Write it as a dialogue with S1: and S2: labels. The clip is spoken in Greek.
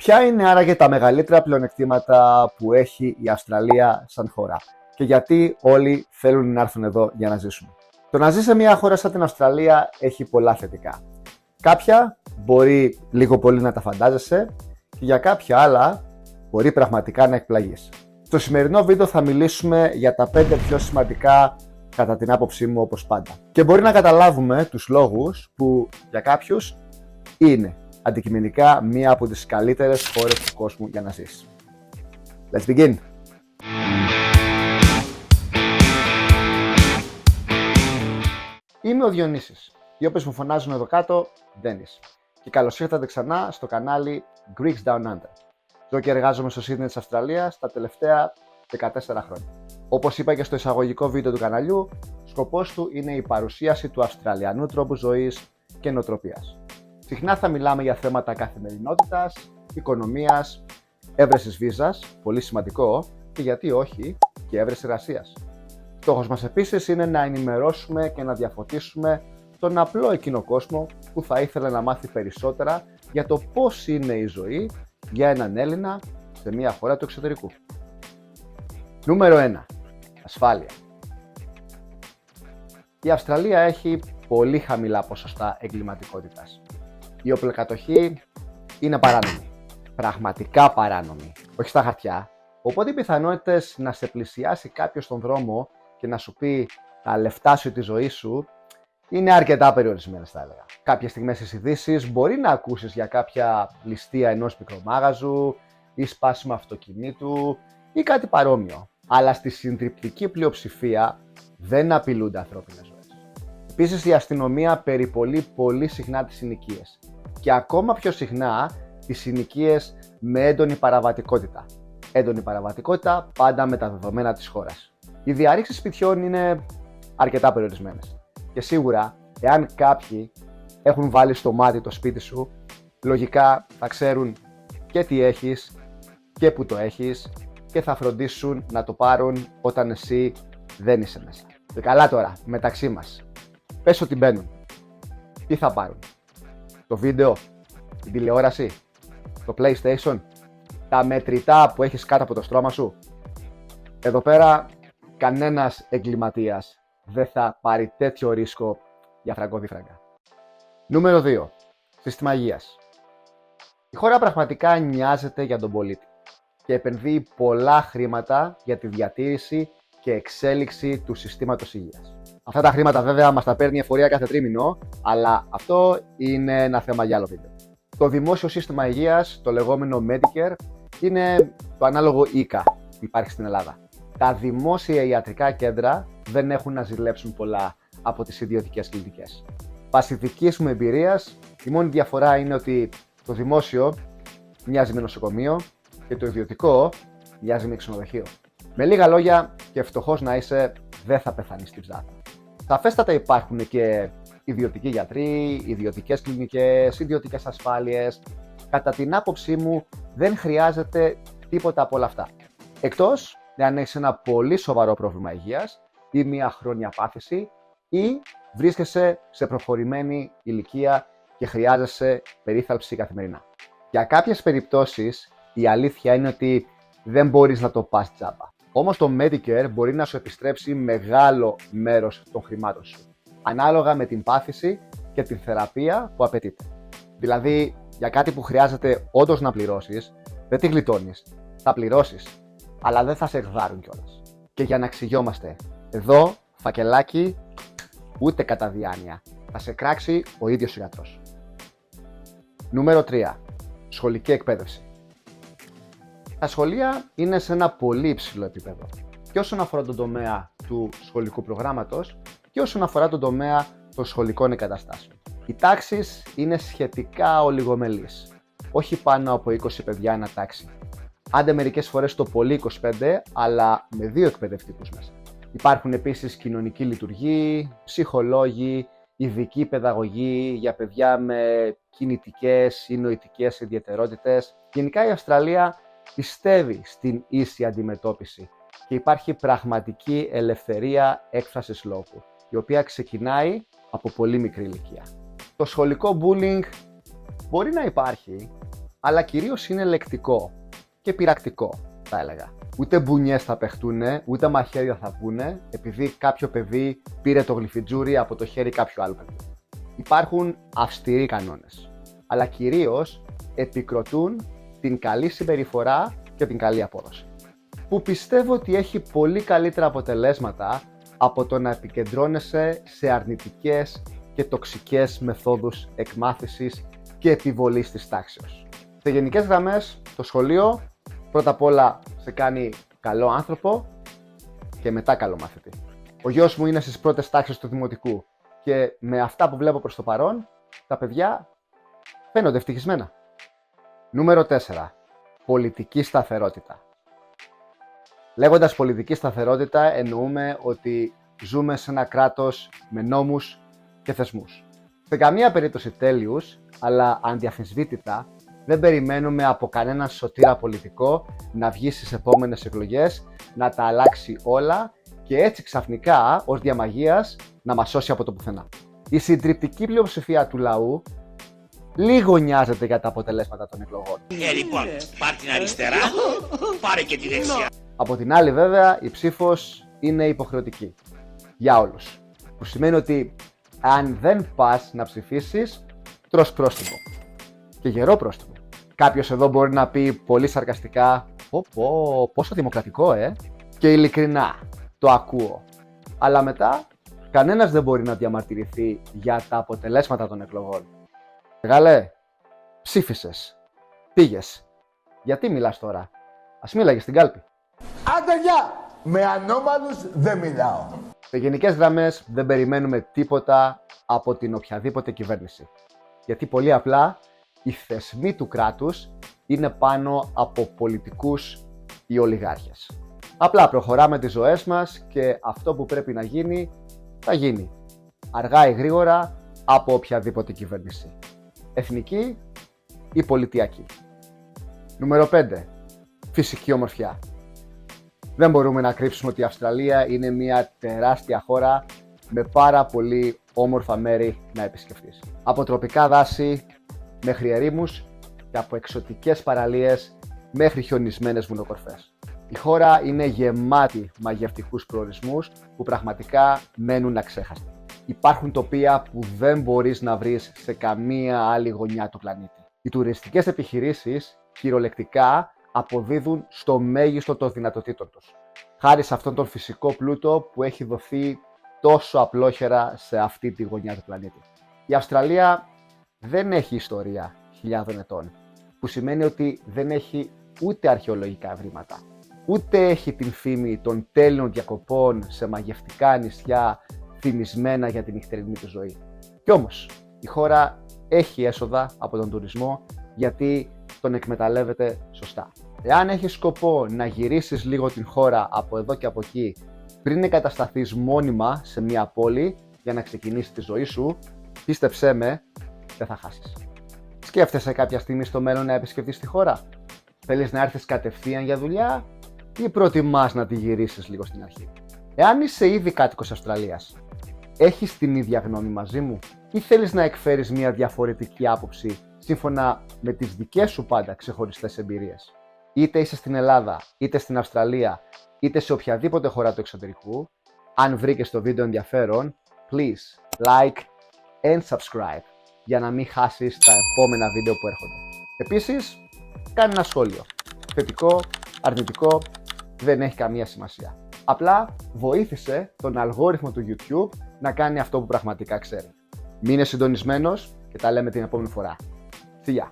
S1: Ποια είναι άραγε τα μεγαλύτερα πλεονεκτήματα που έχει η Αυστραλία σαν χώρα και γιατί όλοι θέλουν να έρθουν εδώ για να ζήσουν? Το να ζει σε μια χώρα σαν την Αυστραλία έχει πολλά θετικά. Κάποια μπορεί λίγο πολύ να τα φαντάζεσαι και για κάποια άλλα μπορεί πραγματικά να εκπλαγείς. Στο σημερινό βίντεο θα μιλήσουμε για τα 5 πιο σημαντικά κατά την άποψή μου, όπως πάντα. Και μπορεί να καταλάβουμε τους λόγους που για κάποιους είναι αντικειμενικά μία από τις καλύτερες χώρες του κόσμου για να ζεις. Let's begin! Είμαι ο Διονύσης, οι όποιες μου φωνάζουν εδώ κάτω, Ντένις. Και καλώς ήρθατε ξανά στο κανάλι Greeks Down Under. Ζω και εργάζομαι στο Σίδνεϊ της Αυστραλίας τα τελευταία 14 χρόνια. Όπως είπα και στο εισαγωγικό βίντεο του καναλιού, σκοπός του είναι η παρουσίαση του αυστραλιανού τρόπου ζωής και νοοτροπίας. Συχνά θα μιλάμε για θέματα καθημερινότητας, οικονομίας, έβρεσης βίζας, πολύ σημαντικό, και γιατί όχι, και έβρεση εργασίας. Στόχος μας επίσης είναι να ενημερώσουμε και να διαφωτίσουμε τον απλό εκείνο κόσμο που θα ήθελε να μάθει περισσότερα για το πώς είναι η ζωή για έναν Έλληνα σε μια χώρα του εξωτερικού. Νούμερο 1. Ασφάλεια. Η Αυστραλία έχει πολύ χαμηλά ποσοστά εγκληματικότητας. Η οπλοκατοχή είναι παράνομη. Πραγματικά παράνομη. Όχι στα χαρτιά. Οπότε οι πιθανότητες να σε πλησιάσει κάποιος στον δρόμο και να σου πει τα λεφτά σου ή τη ζωή σου είναι αρκετά περιορισμένες, θα έλεγα. Κάποιες στιγμές στις ειδήσεις μπορεί να ακούσεις για κάποια ληστεία ενός μικρομάγαζου ή σπάσιμο αυτοκινήτου ή κάτι παρόμοιο. Αλλά στη συντριπτική πλειοψηφία δεν απειλούνται ανθρώπινες ζωές. Επίσης, η αστυνομία περιπολεί πολύ συχνά τις συνοικίες και ακόμα πιο συχνά τις συνοικίες με έντονη παραβατικότητα. Έντονη παραβατικότητα πάντα με τα δεδομένα της χώρας. Οι διαρρήξεις σπιτιών είναι αρκετά περιορισμένες και σίγουρα, εάν κάποιοι έχουν βάλει στο μάτι το σπίτι σου, λογικά θα ξέρουν και τι έχεις και που το έχεις και θα φροντίσουν να το πάρουν όταν εσύ δεν είσαι μέσα. Και καλά τώρα, μεταξύ μας. Πες ότι μπαίνουν. Τι θα πάρουν? Το βίντεο, την τηλεόραση, το PlayStation, τα μετρητά που έχεις κάτω από το στρώμα σου? Εδώ πέρα κανένας εγκληματίας δεν θα πάρει τέτοιο ρίσκο για φραγκοδίφραγκα. Νούμερο 2. Σύστημα υγείας. Η χώρα πραγματικά νοιάζεται για τον πολίτη και επενδύει πολλά χρήματα για τη διατήρηση και εξέλιξη του συστήματος υγείας. Αυτά τα χρήματα βέβαια μας τα παίρνει η εφορία κάθε τρίμηνο, αλλά αυτό είναι ένα θέμα για άλλο βίντεο. Το δημόσιο σύστημα υγείας, το λεγόμενο Medicare, είναι το ανάλογο ΙΚΑ που υπάρχει στην Ελλάδα. Τα δημόσια ιατρικά κέντρα δεν έχουν να ζηλέψουν πολλά από τις ιδιωτικές κλινικές. Βάσει δικής μου εμπειρίας, η μόνη διαφορά είναι ότι το δημόσιο μοιάζει με νοσοκομείο και το ιδιωτικό μοιάζει με ξενοδοχείο. Με λίγα λόγια, και φτωχός να είσαι, δεν θα πεθάνεις στην ψάθα. Σαφέστατα υπάρχουν και ιδιωτικοί γιατροί, ιδιωτικές κλινικές, ιδιωτικές ασφάλειες. Κατά την άποψή μου, δεν χρειάζεται τίποτα από όλα αυτά. Εκτός αν έχεις ένα πολύ σοβαρό πρόβλημα υγείας ή μια χρόνια πάθηση ή βρίσκεσαι σε προχωρημένη ηλικία και χρειάζεσαι περίθαλψη καθημερινά. Για κάποιες περιπτώσεις η αλήθεια είναι ότι δεν μπορείς να το πας τζάμπα. Όμως το Medicare μπορεί να σου επιστρέψει μεγάλο μέρος των χρημάτων σου, ανάλογα με την πάθηση και την θεραπεία που απαιτείται. Δηλαδή, για κάτι που χρειάζεται όντως να πληρώσεις, δεν τη γλιτώνεις, θα πληρώσεις, αλλά δεν θα σε εκδάρουν κιόλας. Και για να εξηγιόμαστε, εδώ, φακελάκι, ούτε κατά διάνοια, θα σε κράξει ο ίδιος ο γιατρός. Νούμερο 3. Σχολική εκπαίδευση. Τα σχολεία είναι σε ένα πολύ υψηλό επίπεδο και όσον αφορά τον τομέα του σχολικού προγράμματος και όσον αφορά τον τομέα των σχολικών εγκαταστάσεων. Οι τάξεις είναι σχετικά ολιγομελείς, όχι πάνω από 20 παιδιά ένα τάξη. Άντε μερικές φορές το πολύ 25, αλλά με 2 εκπαιδευτικούς μέσα. Υπάρχουν επίσης κοινωνικοί λειτουργοί, ψυχολόγοι, ειδική παιδαγωγή για παιδιά με κινητικές ή νοητικές ιδιαιτερότητες. Γενικά η Αυστραλία πιστεύει στην ίση αντιμετώπιση και υπάρχει πραγματική ελευθερία έκφρασης λόγου, η οποία ξεκινάει από πολύ μικρή ηλικία. Το σχολικό bullying μπορεί να υπάρχει, αλλά κυρίως είναι λεκτικό και πειρακτικό, θα έλεγα. Ούτε μπουνιές θα παιχτούν, ούτε μαχαίρια θα βγούνε, επειδή κάποιο παιδί πήρε το γλυφιτζούρι από το χέρι κάποιου άλλου παιδιού. Υπάρχουν αυστηροί κανόνες, αλλά κυρίως επικροτούν την καλή συμπεριφορά και την καλή απόδοση, που πιστεύω ότι έχει πολύ καλύτερα αποτελέσματα από το να επικεντρώνεσαι σε αρνητικές και τοξικές μεθόδους εκμάθησης και επιβολής της τάξεως. Σε γενικές γραμμές, το σχολείο πρώτα απ' όλα σε κάνει καλό άνθρωπο και μετά καλό μαθητή. Ο γιος μου είναι στις πρώτες τάξεις του δημοτικού και με αυτά που βλέπω προς το παρόν, τα παιδιά φαίνονται ευτυχισμένα. Νούμερο 4. Πολιτική σταθερότητα. Λέγοντας πολιτική σταθερότητα εννοούμε ότι ζούμε σε ένα κράτος με νόμους και θεσμούς. Σε καμία περίπτωση τέλειους, αλλά αντιαμφισβήτητα, δεν περιμένουμε από κανέναν σωτήρα πολιτικό να βγει στις επόμενες εκλογές, να τα αλλάξει όλα και έτσι ξαφνικά, ως διαμαγείας, να μας σώσει από το πουθενά. Η συντριπτική πλειοψηφία του λαού λίγο νοιάζεται για τα αποτελέσματα των εκλογών.
S2: Λοιπόν, πάρ' την αριστερά, πάρε και τη δεξιά.
S1: Από την άλλη βέβαια, η ψήφος είναι υποχρεωτική για όλους. Που σημαίνει ότι αν δεν πας να ψηφίσεις, τρως πρόστιμο. Και γερό πρόστιμο. Κάποιος εδώ μπορεί να πει πολύ σαρκαστικά πόσο δημοκρατικό και ειλικρινά το ακούω. Αλλά μετά κανένας δεν μπορεί να διαμαρτυρηθεί για τα αποτελέσματα των εκλογών. Μεγάλε, ψήφισες, πήγες. Γιατί μιλάς τώρα? Ας μίλαγες στην κάλπη.
S3: Άντε γεια! Με ανώμαλους δεν μιλάω.
S1: Σε γενικές γραμμές δεν περιμένουμε τίποτα από την οποιαδήποτε κυβέρνηση. Γιατί πολύ απλά οι θεσμοί του κράτους είναι πάνω από πολιτικούς ή ολιγάρχες. Απλά προχωράμε τις ζωές μας και αυτό που πρέπει να γίνει, θα γίνει. Αργά ή γρήγορα από οποιαδήποτε κυβέρνηση. Εθνική ή πολιτιακή. Νούμερο 5. Φυσική ομορφιά. Δεν μπορούμε να κρύψουμε ότι η Αυστραλία είναι μια τεράστια χώρα με πάρα πολύ όμορφα μέρη να επισκεφτείς. Από τροπικά δάση μέχρι ερήμους και από εξωτικές παραλίες μέχρι χιονισμένες βουνοκορφές. Η χώρα είναι γεμάτη μαγευτικούς προορισμούς που πραγματικά μένουν αξέχαστοι. Υπάρχουν τοπία που δεν μπορείς να βρεις σε καμία άλλη γωνιά του πλανήτη. Οι τουριστικές επιχειρήσεις κυριολεκτικά αποδίδουν στο μέγιστο των δυνατοτήτων τους, χάρη σε αυτόν τον φυσικό πλούτο που έχει δοθεί τόσο απλόχερα σε αυτή τη γωνιά του πλανήτη. Η Αυστραλία δεν έχει ιστορία χιλιάδων ετών, που σημαίνει ότι δεν έχει ούτε αρχαιολογικά ευρήματα, ούτε έχει την φήμη των τέλειων διακοπών σε μαγευτικά νησιά θυμισμένα για τη νυχτερινή του ζωή. Κι όμως, η χώρα έχει έσοδα από τον τουρισμό γιατί τον εκμεταλλεύεται σωστά. Εάν έχεις σκοπό να γυρίσεις λίγο την χώρα από εδώ και από εκεί πριν εγκατασταθείς μόνιμα σε μια πόλη για να ξεκινήσεις τη ζωή σου, πίστεψέ με, δεν θα χάσεις. Σκέφτεσαι κάποια στιγμή στο μέλλον να επισκεφτείς τη χώρα? Θέλεις να έρθεις κατευθείαν για δουλειά ή προτιμάς να τη γυρίσεις λίγο στην αρχή? Εάν είσαι ήδη κάτοικος Αυστραλίας, έχεις την ίδια γνώμη μαζί μου ή θέλεις να εκφέρεις μια διαφορετική άποψη σύμφωνα με τις δικές σου πάντα ξεχωριστές εμπειρίες? Είτε είσαι στην Ελλάδα, είτε στην Αυστραλία, είτε σε οποιαδήποτε χώρα του εξωτερικού, αν βρήκες το βίντεο ενδιαφέρον, please like and subscribe για να μην χάσεις τα επόμενα βίντεο που έρχονται. Επίσης, κάνε ένα σχόλιο. Θετικό, αρνητικό, δεν έχει καμία σημασία. Απλά βοήθησε τον αλγόριθμο του YouTube να κάνει αυτό που πραγματικά ξέρει. Μείνε συντονισμένος και τα λέμε την επόμενη φορά. Φιλιά!